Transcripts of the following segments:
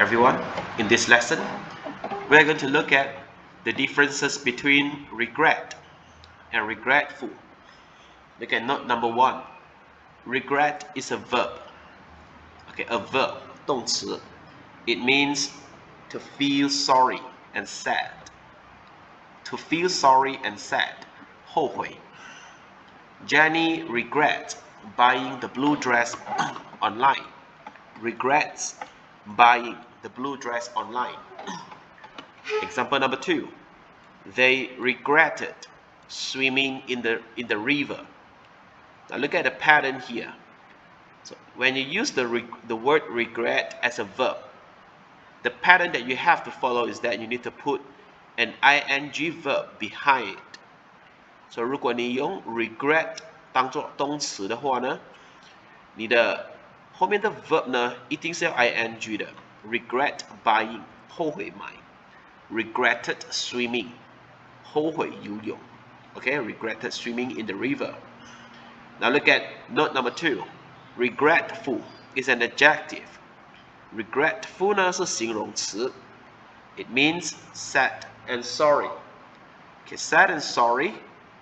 everyone. In this lesson, we're going to look at the differences between regret and regretful. Look at note number 1. Regret is a verb. Okay, a verb, 动词. It means to feel sorry and sad. To feel sorry and sad, 后悔. Jenny regrets buying the blue dress online. Regrets buying the blue dress online. Example number 2. They regretted swimming in the river. Now look at the pattern here. So when you use the word regret as a verb, the pattern that you have to follow is that you need to put an ing verb behind. So 如果你用 regret 当作动词的话呢，你的后面的 verb 呢一定是要 ing 的。Regret buying 后悔买 ，regretted swimming 后悔游泳。Okay, regretted swimming in the river. Now look at note number 2. Regretful is an adjective. Regretful 呢是形容词。It means sad and sorry. Okay, sad and sorry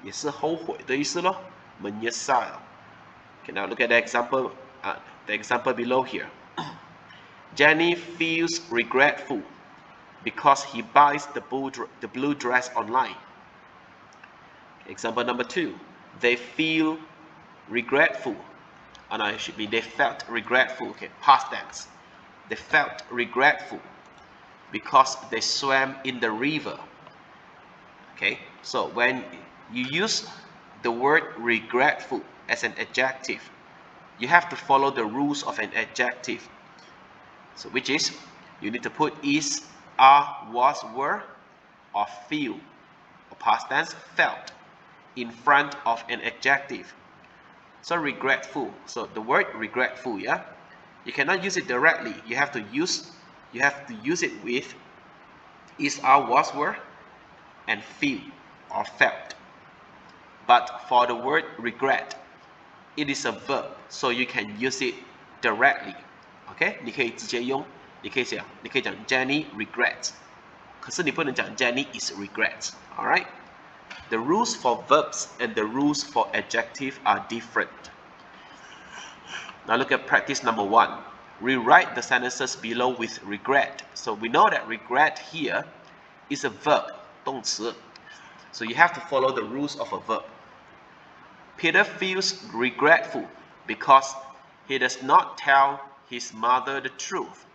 也是后悔的意思咯。Menyesal. Okay, now look at the example. The example below here. Jenny feels regretful because he buys the blue dress online. Example number 2. They feel regretful. Oh no, it should be they felt regretful. Okay, past tense. They felt regretful because they swam in the river. Okay, so when you use the word regretful as an adjective, you have to follow the rules of an adjective. So which is, you need to put is, are, was, were, or feel, or past tense, felt, in front of an adjective. So regretful. So the word regretful, yeah, you cannot use it directly. You have to use it with is, are, was, were, and feel or felt. But for the word regret, it is a verb, so you can use it directly. Okay, 你可以直接用，你可以讲 Jenny regrets， 可是你不能讲 Jenny is regrets. Alright? The rules for verbs and the rules for adjective are different. Now look at practice number 1. Rewrite the sentences below with regret. So we know that regret here is a verb, 动词. So you have to follow the rules of a verb. Peter feels regretful because he does not tell his mother the truth.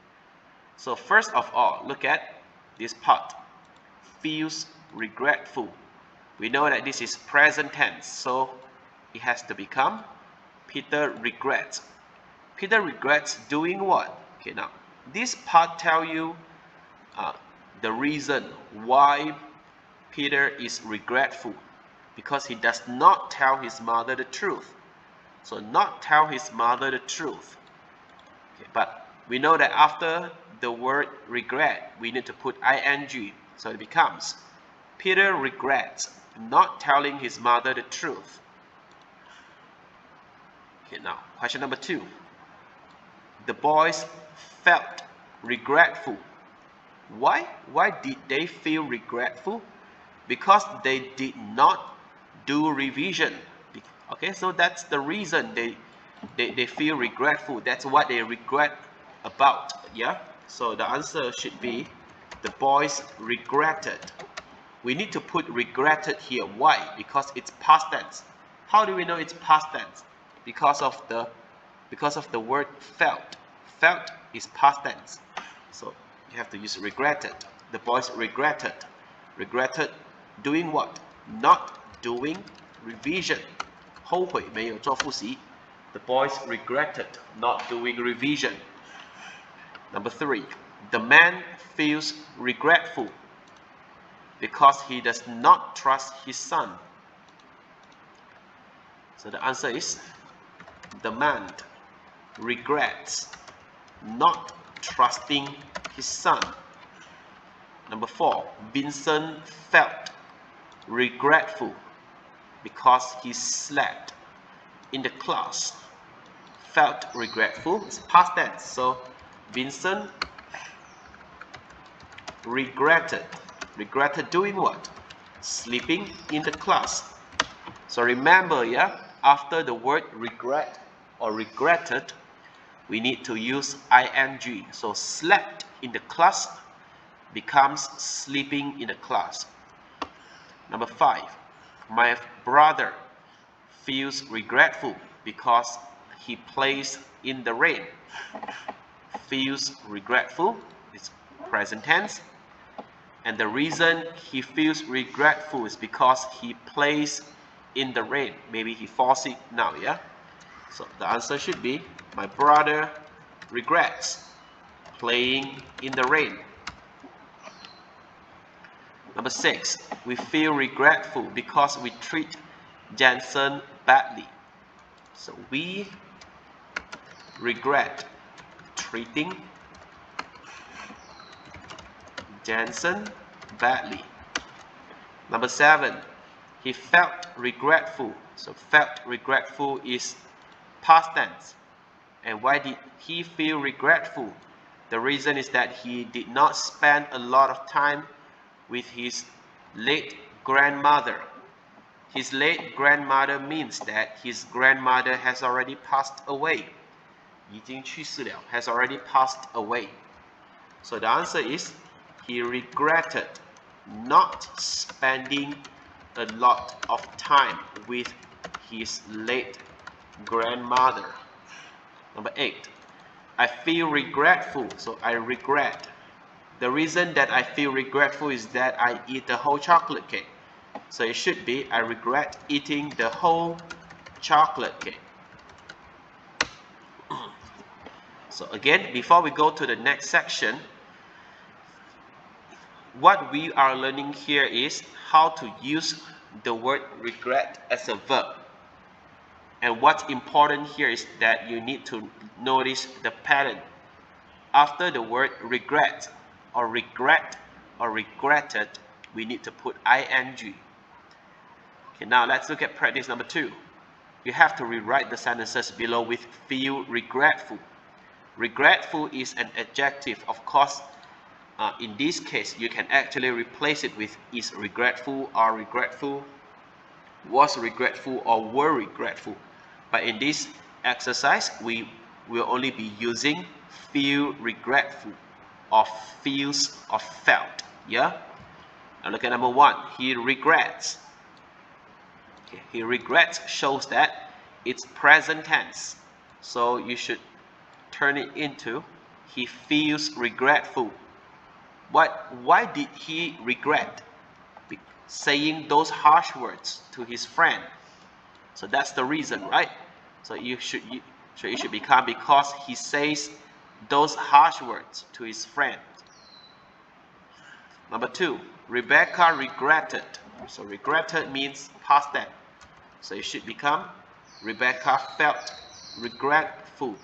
So first of all, look at this part. Feels regretful. We know that this is present tense, so it has to become Peter regrets. Peter regrets doing what? Okay, now this part tell you the reason why Peter is regretful, because he does not tell his mother the truth. So not tell his mother the truth. Okay, but we know that after the word regret, we need to put ing. So it becomes Peter regrets not telling his mother the truth. Okay, now question number 2. The boys felt regretful. Why did they feel regretful? Because they did not do revision. Okay, so that's the reason they feel regretful. That's what they regret about. Yeah, so the answer should be the boys regretted. We need to put regretted here. Why? Because it's past tense. How do we know it's past tense? Because of the word felt. Felt is past tense, so you have to use regretted. The boys regretted doing what? Not doing revision. 后悔没有做复习. The boys regretted not doing revision. Number 3. The man feels regretful because he does not trust his son. So the answer is the man regrets not trusting his son. Number 4. Vincent felt regretful because he slept in the class. Felt regretful is past tense, so Vincent regretted. Regretted doing what? Sleeping in the class. So remember, yeah, after the word regret or regretted, we need to use ing. So slept in the class becomes sleeping in the class. Number 5, my brother feels regretful because he plays in the rain. Feels regretful is present tense, and the reason he feels regretful is because he plays in the rain. Maybe he falls sick now, yeah? So the answer should be, my brother regrets playing in the rain. Number 6, we feel regretful because we treat Jensen badly. So we regret treating Jensen badly. Number 7, he felt regretful. So felt regretful is past tense. And why did he feel regretful? The reason is that he did not spend a lot of time with his late grandmother. His late grandmother means that his grandmother has already passed away. 已经去世了, has already passed away. So the answer is, he regretted not spending a lot of time with his late grandmother. Number 8, I feel regretful. So I regret. The reason that I feel regretful is that I eat the whole chocolate cake. So it should be, I regret eating the whole chocolate cake. So again, before we go to the next section, what we are learning here is how to use the word regret as a verb. And what's important here is that you need to notice the pattern. After the word regret or regret or regretted, we need to put ing. Okay, now let's look at practice number 2. You have to rewrite the sentences below with feel regretful. Regretful is an adjective. Of course, in this case, you can actually replace it with is regretful, are regretful, was regretful, or were regretful. But in this exercise, we will only be using feel regretful or feels or felt. Yeah? Now look at number 1. He regrets. Okay, he regrets shows that it's present tense. So you should turn it into he feels regretful. Why did he regret saying those harsh words to his friend? So that's the reason, right? So it should become because he says those harsh words to his friend. Number 2, Rebecca regretted. So regretted means past tense. So it should become Rebecca felt regretful.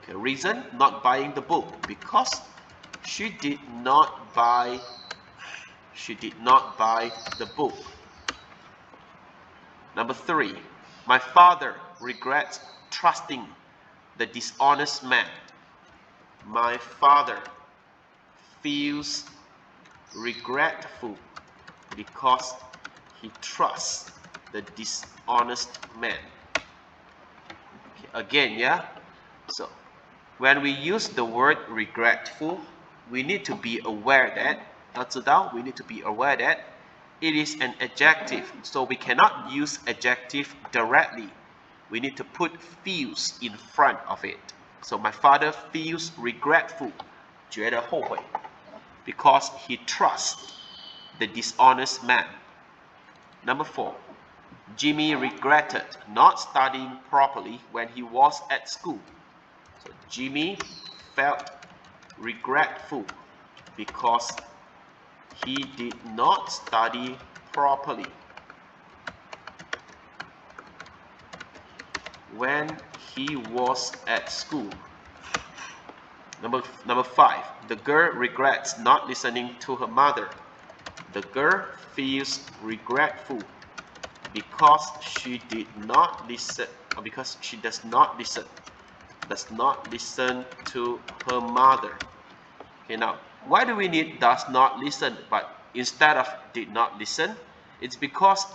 Okay, reason, not buying the book, because she did not buy the book. Number 3, my father regrets trusting the dishonest man. My father feels regretful because he trusts the dishonest man. Okay, again, yeah? So, when we use the word regretful, we need to be aware that, we need to be aware that it is an adjective. So we cannot use adjective directly. We need to put feels in front of it. So my father feels regretful, 觉得后悔, because he trusts the dishonest man. Number 4, Jimmy regretted not studying properly when he was at school. So Jimmy felt regretful because he did not study properly when he was at school. Number 5, the girl regrets not listening to her mother. The girl feels regretful because she did not listen, or because she does not listen to her mother. Okay, now Why do we need does not listen but instead of did not listen? It's because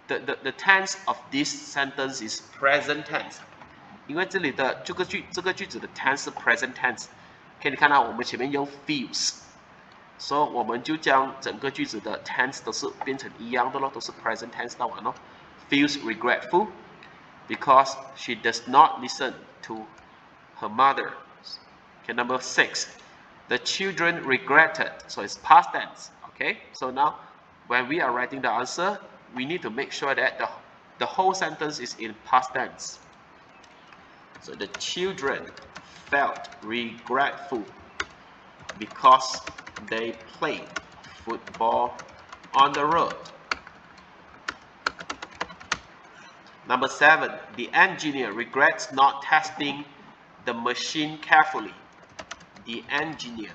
the tense of this sentence is present tense. 因为这里的这个句子的 tense 是 present tense， 可以你看到我们前面用 feels， 所以我们就将整个句子的 tense 都是变成一样的咯，都是 present tense 到完咯。Feels regretful because she does not listen to her mother. Okay, number 6. The children regretted. So it's past tense. Okay, so now when we are writing the answer, we need to make sure that the whole sentence is in past tense. So the children felt regretful because they played football on the road. Number 7, the engineer regrets not testing the machine carefully. The engineer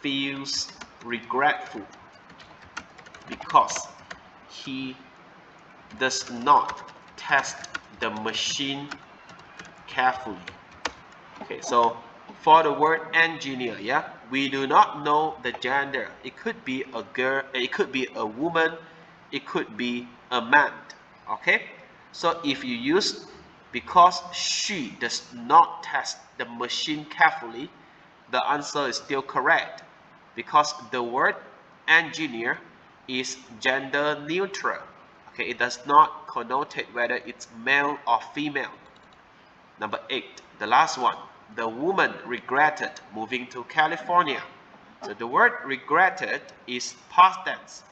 feels regretful because he does not test the machine carefully. Okay, so for the word engineer, yeah, we do not know the gender. It could be a girl, it could be a woman, it could be a man. Okay, so if you use because she does not test the machine carefully, the answer is still correct because the word engineer is gender neutral. Okay, it does not connote whether it's male or female. Number 8, the last one. The woman regretted moving to California. So the word regretted is past tense.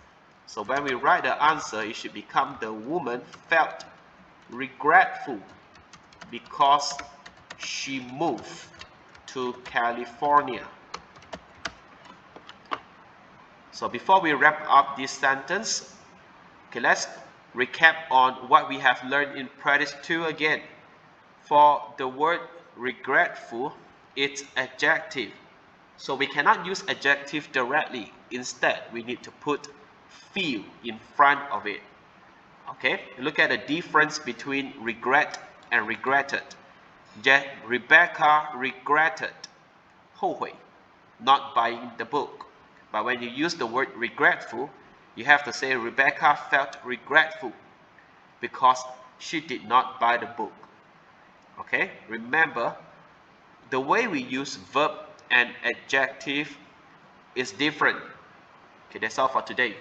So when we write the answer, it should become the woman felt regretful because she moved to California. So before we wrap up this sentence, okay, let's recap on what we have learned in practice 2 again. For the word regretful, it's adjective. So we cannot use adjective directly. Instead, we need to put feel in front of it. Okay, look at the difference between regret and regretted. Rebecca regretted 后悔 not buying the book. But when you use the word regretful, you have to say Rebecca felt regretful because she did not buy the book. Okay, remember the way we use verb and adjective is different. Okay, that's all for today.